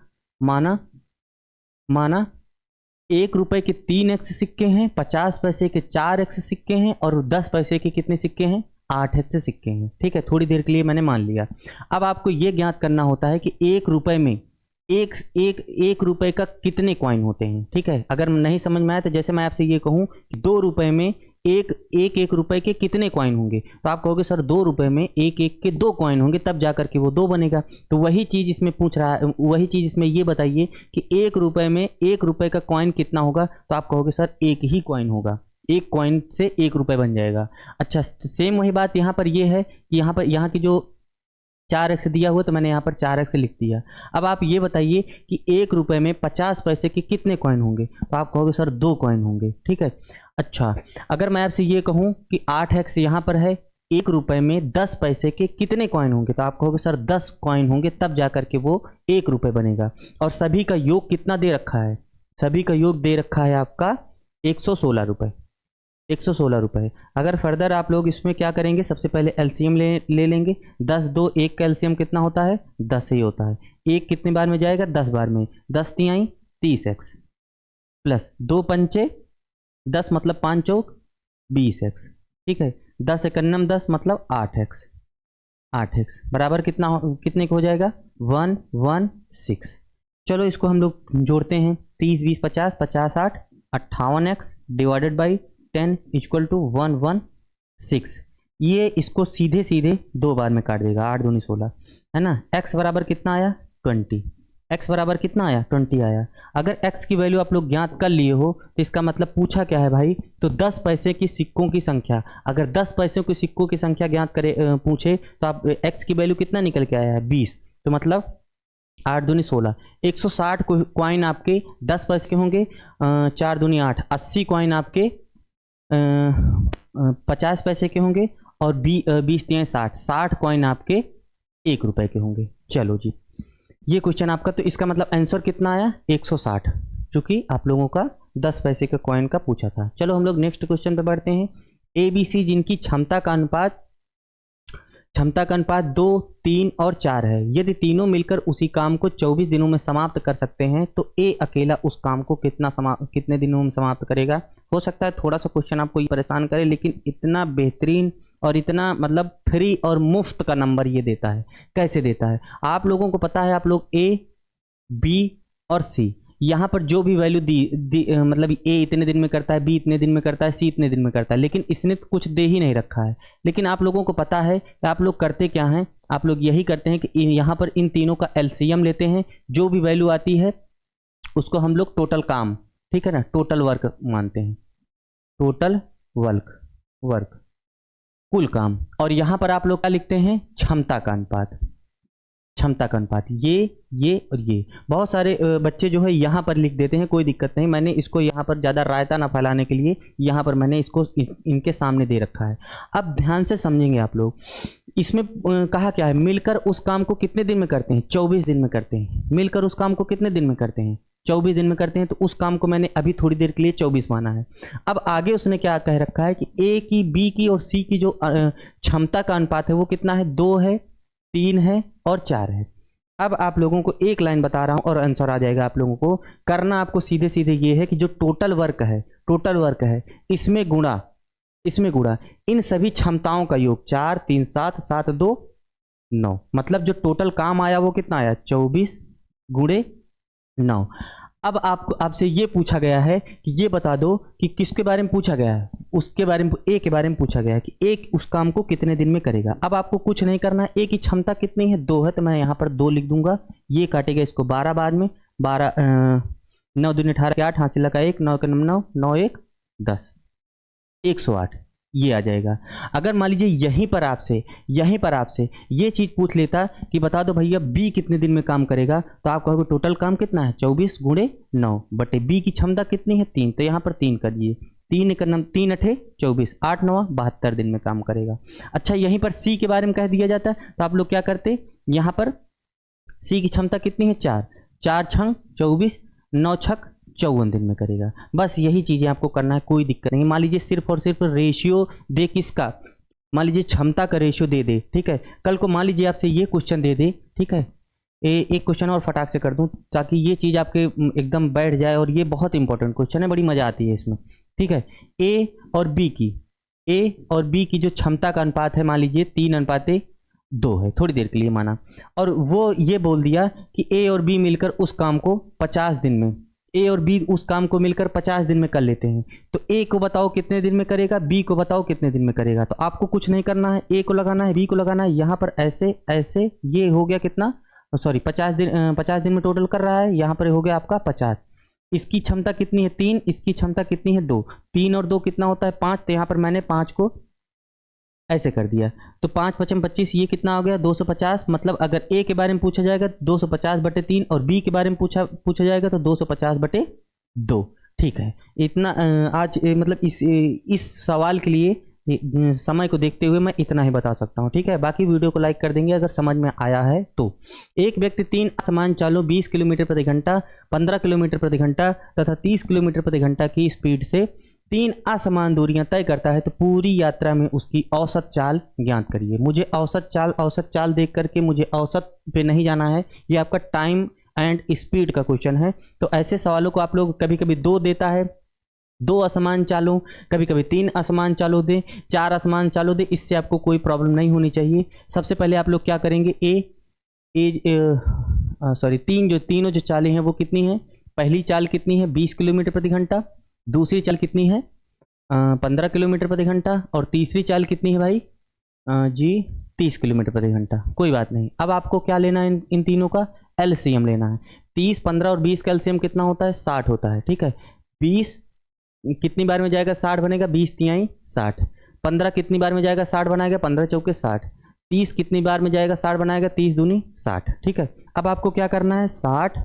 1 रुपए के 3x सिक्के हैं, 50 पैसे के 4x सिक्के हैं और 10 पैसे के कितने सिक्के हैं, 8x सिक्के हैं, ठीक है, थोड़ी देर के लिए मैंने मान लिया। अब आपको ये ज्ञात करना होता है कि 1 रुपए में एक रुपए का कितने कॉइन होते हैं, ठीक है। अगर नहीं समझ में आया तो जैसे मैं आपसे ये कहूँ कि 2 रुपए में एक रुपए के कितने कॉइन होंगे, तो आप कहोगे सर 2 रुपए में एक के 2 कॉइन होंगे, तब जाकर के वो 2 बनेगा। तो वही चीज़ इसमें पूछ रहा है, वही चीज़ इसमें ये बताइए कि 1 रुपए में 1 रुपए का कॉइन कितना होगा, तो आप कहोगे सर 1 ही कॉइन होगा, 1 कॉइन से 1 रुपए बन जाएगा। अच्छा, सेम वही बात यहाँ पर ये है कि यहाँ की जो 4x दिया हुआ, तो मैंने यहाँ पर 4x लिख दिया। अब आप ये बताइए कि 1 रुपए में 50 पैसे के कितने कॉइन होंगे, तो आप कहोगे सर 2 कॉइन होंगे, ठीक है। अच्छा, अगर मैं आपसे ये कहूँ कि 8x यहाँ पर है, 1 रुपए में 10 पैसे के कितने कॉइन होंगे, तो आप कहोगे सर 10 कॉइन होंगे, तब जाकर के वो 1 रुपए बनेगा। और सभी का योग कितना दे रखा है, सभी का योग दे रखा है आपका 116 रुपये, 116 रुपये। अगर फर्दर आप लोग इसमें क्या करेंगे, सबसे पहले एलसीएम ले लेंगे। 10 2 1 का एलसीएम कितना होता है, 10 ही होता है। 1 कितने बार में जाएगा, 10 बार में, 10 तिहाई 30x प्लस 2 पंचे 10 मतलब 5 चौक 20x, ठीक है। 10 एकन्नम 10 मतलब 8x बराबर कितने को हो जाएगा, 116। चलो इसको हम लोग जोड़ते हैं, 30 20 50 50 8 58x divided by 10 equal to 116। ये इसको सीधे सीधे 2 बार में काट देगा, 8 दूनी 16 है ना। x बराबर कितना आया, 20, x बराबर कितना आया, 20 आया। अगर x की वैल्यू आप लोग ज्ञात कर लिए हो तो इसका मतलब पूछा क्या है भाई, तो 10 पैसे की सिक्कों की संख्या। अगर 10 पैसों की सिक्कों की संख्या ज्ञात करे पूछे तो आप x की वैल्यू कितना निकल के आया है, 20। तो मतलब 8 दूनी 16, 160 कॉइन आपके 10 पैसे के होंगे, 4 दूनी 8, 80 कॉइन आपके 50 पैसे के होंगे और 20 तिहाई 60 कॉइन आपके 1 रुपए के होंगे। चलो जी, ये क्वेश्चन आपका, तो इसका मतलब आंसर कितना आया, 160, चूंकि आप लोगों का 10 पैसे का कॉइन का पूछा था। चलो हम लोग नेक्स्ट क्वेश्चन पे बढ़ते हैं। ABC जिनकी क्षमता का अनुपात 2, 3 और 4 है, यदि तीनों मिलकर उसी काम को 24 दिनों में समाप्त कर सकते हैं तो A अकेला उस काम को कितने दिनों में समाप्त करेगा। हो सकता है थोड़ा सा क्वेश्चन आपको ये परेशान करे, लेकिन इतना बेहतरीन और इतना मतलब फ्री और मुफ्त का नंबर ये देता है। कैसे देता है, आप लोगों को पता है, आप लोग A, B और C यहाँ पर जो भी वैल्यू मतलब A इतने दिन में करता है, B इतने दिन में करता है, C इतने दिन में करता है, लेकिन इसने तो कुछ दे ही नहीं रखा है। लेकिन आप लोगों को पता है कि आप लोग करते क्या हैं, आप लोग यही करते हैं कि यहाँ पर इन तीनों का एलसीएम लेते हैं, जो भी वैल्यू आती है उसको हम लोग टोटल काम, ठीक है ना, टोटल वर्क मानते हैं, टोटल वर्क कुल काम। और यहाँ पर आप लोग क्या लिखते हैं, क्षमता का अनुपात, ये और ये। बहुत सारे बच्चे जो है यहाँ पर लिख देते हैं, कोई दिक्कत नहीं, मैंने इसको यहाँ पर ज़्यादा रायता ना फैलाने के लिए यहाँ पर मैंने इसको इनके सामने दे रखा है। अब ध्यान से समझेंगे आप लोग, इसमें कहा क्या है, मिलकर उस काम को कितने दिन में करते हैं, 24 दिन में करते हैं। मिलकर उस काम को कितने दिन में करते हैं, 24 दिन में करते हैं। तो उस काम को मैंने अभी थोड़ी देर के लिए 24 माना है। अब आगे उसने क्या कह रखा है कि A की, B की और C की जो क्षमता का अनुपात है वो कितना है, 2 है, 3 है और 4 है। अब आप लोगों को एक लाइन बता रहा हूं और आंसर आ जाएगा। आप लोगों को करना आपको सीधे सीधे ये है कि जो टोटल वर्क है इसमें गुणा इन सभी क्षमताओं का योग, 4 3 7 7 2 9, मतलब जो टोटल काम आया वो कितना आया, 24 गुणे 9। अब आपसे ये पूछा गया है कि ये बता दो कि किसके बारे में पूछा गया है, उसके बारे में, ए के बारे में पूछा गया है कि ए उस काम को कितने दिन में करेगा। अब आपको कुछ नहीं करना है, ए की क्षमता कितनी है, 2 है, तो मैं यहाँ पर 2 लिख दूंगा। ये काटेगा इसको 12 बार में, 12 9 दूनी 18 8 हासिल लगा 1 9 9 9 9 1 10, 108 ये आ जाएगा। अगर मान लीजिए यहीं पर आपसे ये चीज़ पूछ लेता कि बता दो भैया बी कितने दिन में काम करेगा, तो आप कहोगे टोटल काम कितना है, 24 गुणे 9 बटे बी की क्षमता कितनी है, 3, तो यहाँ पर 3 कर दिए, 3 अठे 24, 8 9 72 दिन में काम करेगा। अच्छा, यहीं पर सी के बारे में कह दिया जाता है, तो आप लोग क्या करते, यहाँ पर सी की क्षमता कितनी है 4, 4 छंग 24, 9 छक 54 दिन में करेगा। बस यही चीज़ें आपको करना है, कोई दिक्कत नहीं। मान लीजिए सिर्फ और सिर्फ रेशियो दे किसका, मान लीजिए क्षमता का रेशियो दे दे, ठीक है। कल को मान लीजिए आपसे ये क्वेश्चन दे दे, ठीक है, एक क्वेश्चन और फटाक से कर दूं ताकि ये चीज़ आपके एकदम बैठ जाए, और ये बहुत इंपॉर्टेंट क्वेश्चन है, बड़ी मज़ा आती है इसमें, ठीक है। ए और बी की जो क्षमता का अनुपात है, मान लीजिए 3:2 है, थोड़ी देर के लिए माना, और वो ये बोल दिया कि ए और बी मिलकर उस काम को 50 दिन में, ए और बी उस काम को मिलकर 50 दिन में कर लेते हैं। तो ए को बताओ कितने दिन में करेगा, बी को बताओ कितने दिन में करेगा। तो आपको कुछ नहीं करना है, ए को लगाना है, बी को लगाना है, यहाँ पर ऐसे ऐसे, ये हो गया कितना, सॉरी 50 दिन में टोटल कर रहा है, यहाँ पर हो गया आपका 50। इसकी क्षमता कितनी है 3, इसकी क्षमता कितनी है 2, 3 और 2 कितना होता है 5, तो यहाँ पर मैंने 5 को ऐसे कर दिया, तो 5 × 5 = 25, ये कितना हो गया 250। मतलब अगर ए के बारे में पूछा जाएगा 250/3 और बी के बारे में पूछा जाएगा तो 250/2। ठीक है, इतना आज मतलब इस सवाल के लिए समय को देखते हुए मैं इतना ही बता सकता हूँ, ठीक है। बाकी वीडियो को लाइक कर देंगे अगर समझ में आया है तो। एक व्यक्ति 3 असमान चालों 20 किलोमीटर प्रति घंटा, 15 किलोमीटर प्रति घंटा तथा 30 किलोमीटर प्रति घंटा की स्पीड से 3 असमान दूरियां तय करता है, तो पूरी यात्रा में उसकी औसत चाल ज्ञात करिए। मुझे औसत चाल देख करके मुझे औसत पे नहीं जाना है, ये आपका टाइम एंड स्पीड का क्वेश्चन है। तो ऐसे सवालों को आप लोग कभी कभी 2 देता है, 2 असमान चालों, कभी कभी 3 असमान चालों दे, 4 असमान चालों दे, इससे आपको कोई प्रॉब्लम नहीं होनी चाहिए। सबसे पहले आप लोग क्या करेंगे, तीनों जो चालें हैं वो कितनी हैं। पहली चाल कितनी है 20 किलोमीटर प्रति घंटा, दूसरी चाल कितनी है 15 किलोमीटर प्रति घंटा, और तीसरी चाल कितनी है भाई जी 30 किलोमीटर प्रति घंटा। कोई बात नहीं, अब आपको क्या लेना है, इन तीनों का एलसीएम लेना है। 30, 15 और 20 का एलसीएम कितना होता है 60 होता है, ठीक है। 20 कितनी बार में जाएगा 60 बनेगा, 20 तिहाई 60। 15 कितनी बार में जाएगा 60 बनाएगा, 15 चौके 60। 30 कितनी बार में जाएगा 60 बनाएगा, 30 दूनी 60, ठीक है। अब आपको क्या करना है 60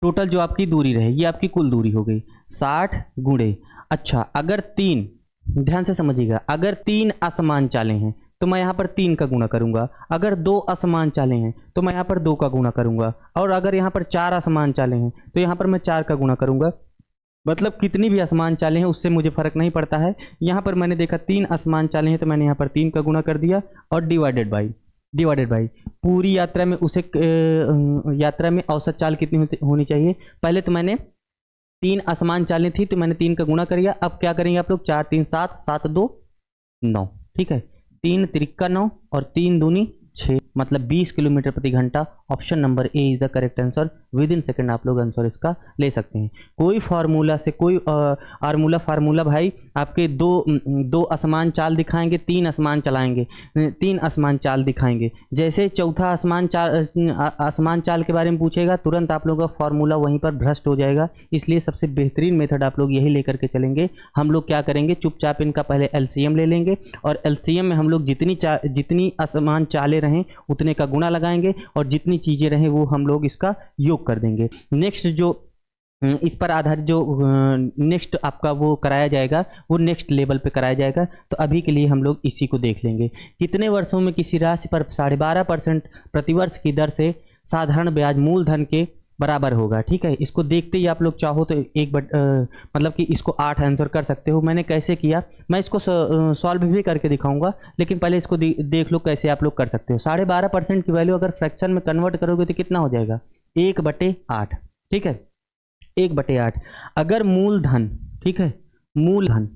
टोटल जो आपकी दूरी रहे, ये आपकी कुल दूरी हो गई 60 गुणे। अच्छा, अगर 3, ध्यान से समझिएगा, अगर 3 असमान चालें हैं तो मैं यहाँ पर 3 का गुणा करूंगा, अगर 2 असमान चालें हैं तो मैं यहाँ पर 2 का गुणा करूंगा, और अगर यहाँ पर 4 असमान चालें हैं तो यहाँ पर मैं 4 का गुणा करूंगा। मतलब कितनी भी असमान चालें हैं उससे मुझे फर्क नहीं पड़ता है। यहाँ पर मैंने देखा 3 असमान चालें हैं तो मैंने यहाँ पर 3 का गुणा कर दिया, और डिवाइडेड बाई पूरी यात्रा में उसे यात्रा में औसत चाल कितनी होनी चाहिए। पहले तो मैंने 3 असमान चालें थी तो मैंने 3 का गुणा कर दिया। अब क्या करेंगे आप लोग, 4 3 7, 7 2 9, ठीक है। 3 त्रिका 9 और 3 दूनी 6, मतलब 20 किलोमीटर प्रति घंटा। Option number A is the correct answer. With in second आप लोग आंसर इसका ले सकते हैं। कोई फार्मूला से कोई फार्मूला भाई आपके दो असमान चाल दिखाएंगे, 3 असमान चलाएंगे, 3 असमान चाल दिखाएंगे। जैसे चौथा असमान चाल के बारे में पूछेगा तुरंत आप लोगों का फार्मूला वहीं पर भ्रष्ट हो जाएगा। इसलिए सबसे बेहतरीन मेथड आप लोग यही लेकर के चलेंगे। हम लोग क्या करेंगे, चुपचाप इनका पहले एलसीएम ले लेंगे, और एलसीएम में हम लोग जितनी असमान चालें रहें उतने का गुणा लगाएंगे, और जितनी चीज़ें रहें वो हम लोग इसका योग कर देंगे। नेक्स्ट जो इस पर आधारित जो नेक्स्ट आपका वो कराया जाएगा वो नेक्स्ट लेवल पे कराया जाएगा। तो अभी के लिए हम लोग इसी को देख लेंगे। कितने वर्षों में किसी राशि पर 12.5% प्रतिवर्ष की दर से साधारण ब्याज मूलधन के बराबर होगा, ठीक है। इसको देखते ही आप लोग चाहो तो मतलब कि इसको 8 आंसर कर सकते हो। मैंने कैसे किया, मैं इसको सॉल्व भी करके दिखाऊंगा, लेकिन पहले इसको देख लो कैसे आप लोग कर सकते हो। 12.5% की वैल्यू अगर फ्रैक्शन में कन्वर्ट करोगे तो कितना हो जाएगा 1/8, ठीक है, 1/8। अगर मूलधन, ठीक है, मूलधन,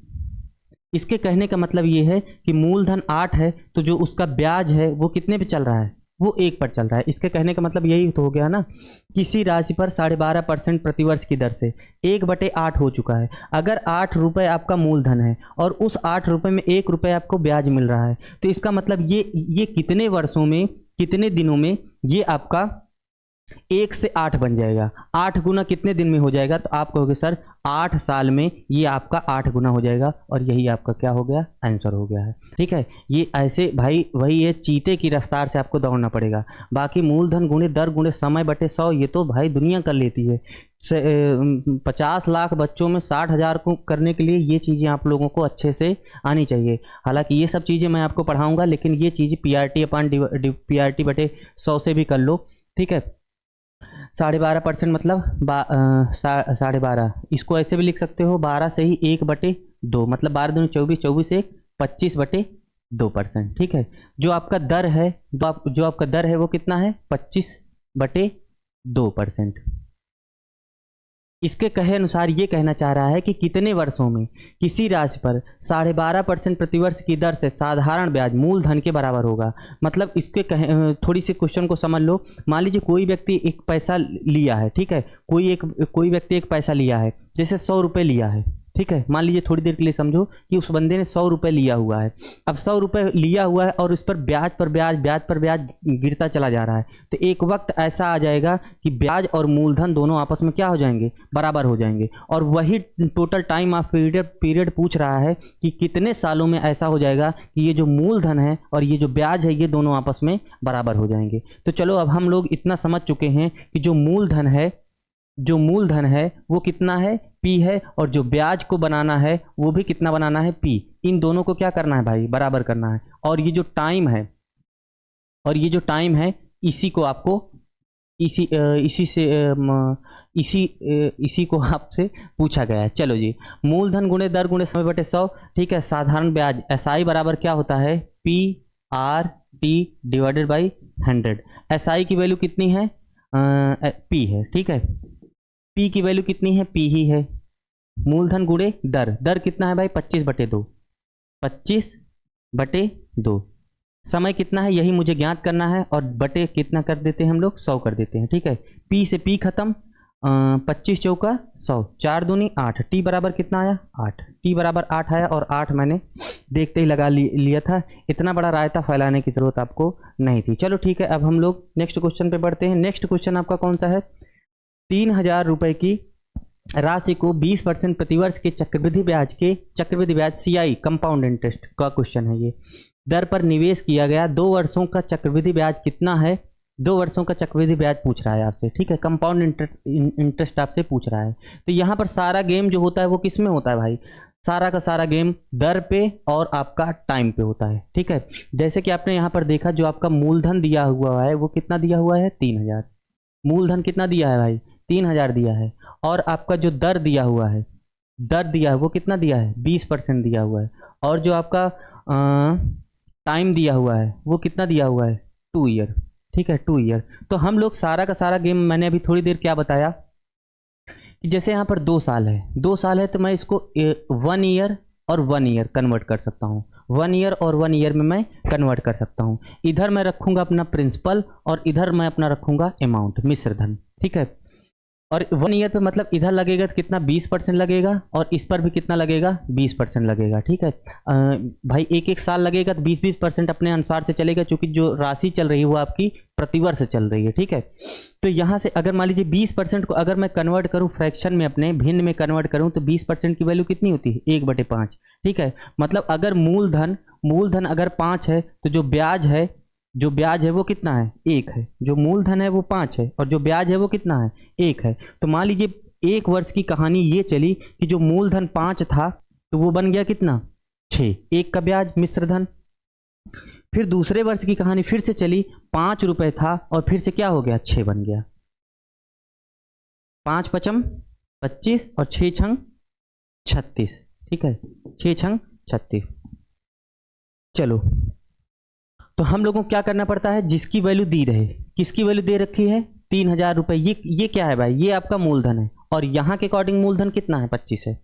इसके कहने का मतलब ये है कि मूलधन 8 है तो जो उसका ब्याज है वो कितने पे चल रहा है, वो 1 पर चल रहा है। इसके कहने का मतलब यही तो हो गया ना, किसी राशि पर 12.5% प्रतिवर्ष की दर से 1/8 हो चुका है। अगर 8 रुपये आपका मूलधन है और उस 8 रुपये में 1 रुपये आपको ब्याज मिल रहा है, तो इसका मतलब ये कितने वर्षों में कितने दिनों में ये आपका 1 से 8 बन जाएगा। 8 गुना कितने दिन में हो जाएगा? तो आप कहोगे सर 8 साल में ये आपका 8 गुना हो जाएगा, और यही आपका क्या हो गया? आंसर हो गया है। ठीक है, ये ऐसे भाई वही है, चीते की रफ्तार से आपको दौड़ना पड़ेगा। बाकी मूलधन गुणे दर गुणे समय बटे 100 ये तो भाई दुनिया कर लेती है। 50 लाख बच्चों में 60,000 को करने के लिए ये चीज़ें आप लोगों को अच्छे से आनी चाहिए। हालांकि ये सब चीज़ें मैं आपको पढ़ाऊँगा, लेकिन ये चीज़ PRT बटे 100 से भी कर लो। ठीक है, 12.5% मतलब 12.5, इसको ऐसे भी लिख सकते हो 12 से ही 1/2 मतलब 12 दूनी 24, 24 से 25/2%। ठीक है, जो आपका दर है वो कितना है? 25/2%। इसके कहे अनुसार ये कहना चाह रहा है कि कितने वर्षों में किसी राशि पर 12.5% प्रतिवर्ष की दर से साधारण ब्याज मूलधन के बराबर होगा। मतलब इसके थोड़ी सी क्वेश्चन को समझ लो। मान लीजिए कोई व्यक्ति एक पैसा लिया है। ठीक है, कोई व्यक्ति एक पैसा लिया है, जैसे 100 रुपये लिया है। ठीक है, मान लीजिए थोड़ी देर के लिए समझो कि उस बंदे ने 100 रुपये लिया हुआ है। अब 100 रुपये लिया हुआ है और उस पर ब्याज पर ब्याज गिरता चला जा रहा है। तो एक वक्त ऐसा आ जाएगा कि ब्याज और मूलधन दोनों आपस में क्या हो जाएंगे? बराबर हो जाएंगे। और वही टोटल टाइम ऑफ पीरियड पूछ रहा है कि कितने सालों में ऐसा हो जाएगा कि ये जो मूलधन है और ये जो ब्याज है ये दोनों आपस में बराबर हो जाएंगे। तो चलो, अब हम लोग इतना समझ चुके हैं कि जो मूलधन है वो कितना है? P है, और जो ब्याज को बनाना है वो भी कितना बनाना है? P। इन दोनों को क्या करना है भाई? बराबर करना है। और ये जो टाइम है इसी को आपको इसी को आपसे पूछा गया है। चलो जी, मूलधन गुणे दर गुणे समय बटे 100। ठीक है, साधारण ब्याज SI बराबर क्या होता है? PRT divided by 100। SI की वैल्यू कितनी है? P है। ठीक है, P की वैल्यू कितनी है? P ही है। मूलधन गुणे दर कितना है भाई? 25/2। 25/2। समय कितना है यही मुझे ज्ञात करना है, और बटे कितना कर देते हैं हम लोग? 100 कर देते हैं। ठीक है, P से P खत्म। 25 चौका 100, 4 दूनी 8। T बराबर कितना आया? 8। T बराबर 8 आया, और 8 मैंने देखते ही लगा लिया था। इतना बड़ा रायता फैलाने की ज़रूरत आपको नहीं थी। चलो ठीक है, अब हम लोग नेक्स्ट क्वेश्चन पे बढ़ते हैं। नेक्स्ट क्वेश्चन आपका कौन सा है? 3,000 रुपये की राशि को 20% प्रतिवर्ष के चक्रवृद्धि ब्याज CI कंपाउंड इंटरेस्ट का क्वेश्चन है। ये दर पर निवेश किया गया। 2 वर्षों का चक्रवृद्धि ब्याज कितना है? 2 वर्षों का चक्रवृद्धि ब्याज पूछ रहा है आपसे। ठीक है, कंपाउंड इंटरेस्ट आपसे पूछ रहा है। तो यहाँ पर सारा गेम जो होता है वो किस में होता है भाई? सारा का सारा गेम दर पे और आपका टाइम पे होता है। ठीक है, जैसे कि आपने यहाँ पर देखा, जो आपका मूलधन दिया हुआ है वो कितना दिया हुआ है? 3,000। मूलधन कितना दिया है भाई? 3,000 दिया है। और आपका जो दर दिया है वो कितना दिया है? 20% दिया हुआ है। और जो आपका टाइम दिया हुआ है वो कितना दिया हुआ है? 2 ईयर। ठीक है, 2 ईयर। तो हम लोग सारा का सारा गेम, मैंने अभी थोड़ी देर क्या बताया कि जैसे यहाँ पर 2 साल है तो मैं इसको 1 ईयर और 1 ईयर कन्वर्ट कर सकता हूँ। 1 ईयर और 1 ईयर में मैं कन्वर्ट कर सकता हूँ। इधर मैं रखूँगा अपना प्रिंसिपल और इधर मैं अपना रखूँगा अमाउंट, मिश्रधन। ठीक है, और 1 ईयर पे मतलब इधर लगेगा तो कितना? 20% लगेगा, और इस पर भी कितना लगेगा? 20% लगेगा। ठीक है भाई, एक साल लगेगा तो 20% अपने अनुसार से चलेगा, क्योंकि जो राशि चल रही है वो आपकी प्रतिवर्ष चल रही है। ठीक है, तो यहाँ से अगर मान लीजिए 20% को अगर मैं कन्वर्ट करूँ फ्रैक्शन में, अपने भिन्न में कन्वर्ट करूँ, तो 20% की वैल्यू कितनी होती है? 1/5। ठीक है, मतलब अगर मूलधन अगर 5 है तो जो ब्याज है वो कितना है? 1 है। जो मूलधन है वो 5 है, और जो ब्याज है वो कितना है? 1 है। तो मान लीजिए 1 वर्ष की कहानी ये चली कि जो मूलधन 5 था तो वो बन गया कितना? 6। 1 का ब्याज मिश्रधन। फिर दूसरे वर्ष की कहानी फिर से चली, 5 रुपये था और फिर से क्या हो गया? 6 बन गया। 5 पचम 25 और 6 छंग 36। ठीक है, 6 छंग 36। चलो, तो हम लोगों को क्या करना पड़ता है? जिसकी वैल्यू दी रहे, किसकी वैल्यू दे रखी है? 3,000 रुपये। ये क्या है भाई? ये आपका मूलधन है, और यहाँ के अकॉर्डिंग मूलधन कितना है? 25 है।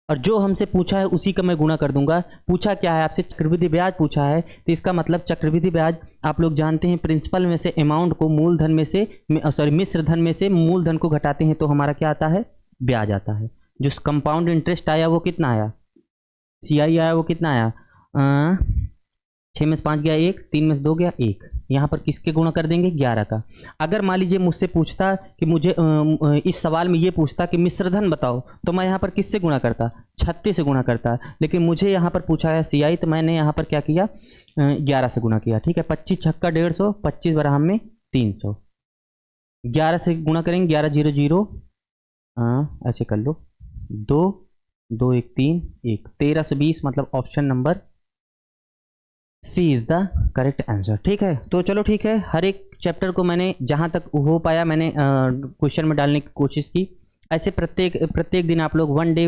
और जो हमसे पूछा है उसी का मैं गुणा कर दूंगा। पूछा क्या है आपसे? चक्रवृद्धि ब्याज पूछा है, तो इसका मतलब चक्रवृद्धि ब्याज आप लोग जानते हैं, प्रिंसिपल में से अमाउंट को मूलधन में से मिश्रधन में से मूलधन को घटाते हैं तो हमारा क्या आता है? ब्याज आता है। जो कंपाउंड इंटरेस्ट आया वो कितना आया? CI आया वो कितना आया? 6 में से 5 गया 1, 3 में से 2 गया 1। यहाँ पर किसके गुणा कर देंगे, 11 का। अगर मान लीजिए मुझसे पूछता कि मुझे इस सवाल में ये पूछता कि मिश्रधन बताओ, तो मैं यहाँ पर किससे गुणा करता, 36 से गुणा करता। लेकिन मुझे यहाँ पर पूछा है CI, तो मैंने यहाँ पर क्या किया, 11 से गुणा किया। ठीक है, 25 छक्का 150, 25 बराबर में 300, 11 से गुणा करेंगे, 11 0 0, ऐसे कर लो, 2 2 1 3 1, 13 से 20, मतलब option number C is the correct answer. ठीक है, तो चलो ठीक है, हर एक चैप्टर को मैंने जहाँ तक हो पाया मैंने क्वेश्चन में डालने की कोशिश की। ऐसे प्रत्येक दिन आप लोग one day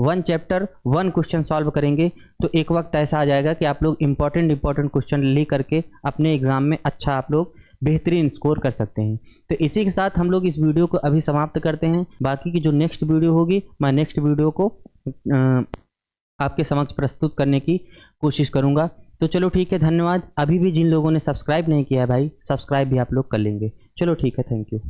1 chapter 1 question solve करेंगे, तो एक वक्त ऐसा आ जाएगा कि आप लोग इंपॉर्टेंट क्वेश्चन ले करके अपने एग्जाम में अच्छा आप लोग बेहतरीन स्कोर कर सकते हैं। तो इसी के साथ हम लोग इस वीडियो को अभी समाप्त करते हैं। बाकी की जो नेक्स्ट वीडियो होगी, मैं नेक्स्ट वीडियो को आपके समक्ष प्रस्तुत करने की कोशिश करूंगा। तो चलो ठीक है, धन्यवाद। अभी भी जिन लोगों ने सब्सक्राइब नहीं किया है भाई, सब्सक्राइब भी आप लोग कर लेंगे। चलो ठीक है, थैंक यू।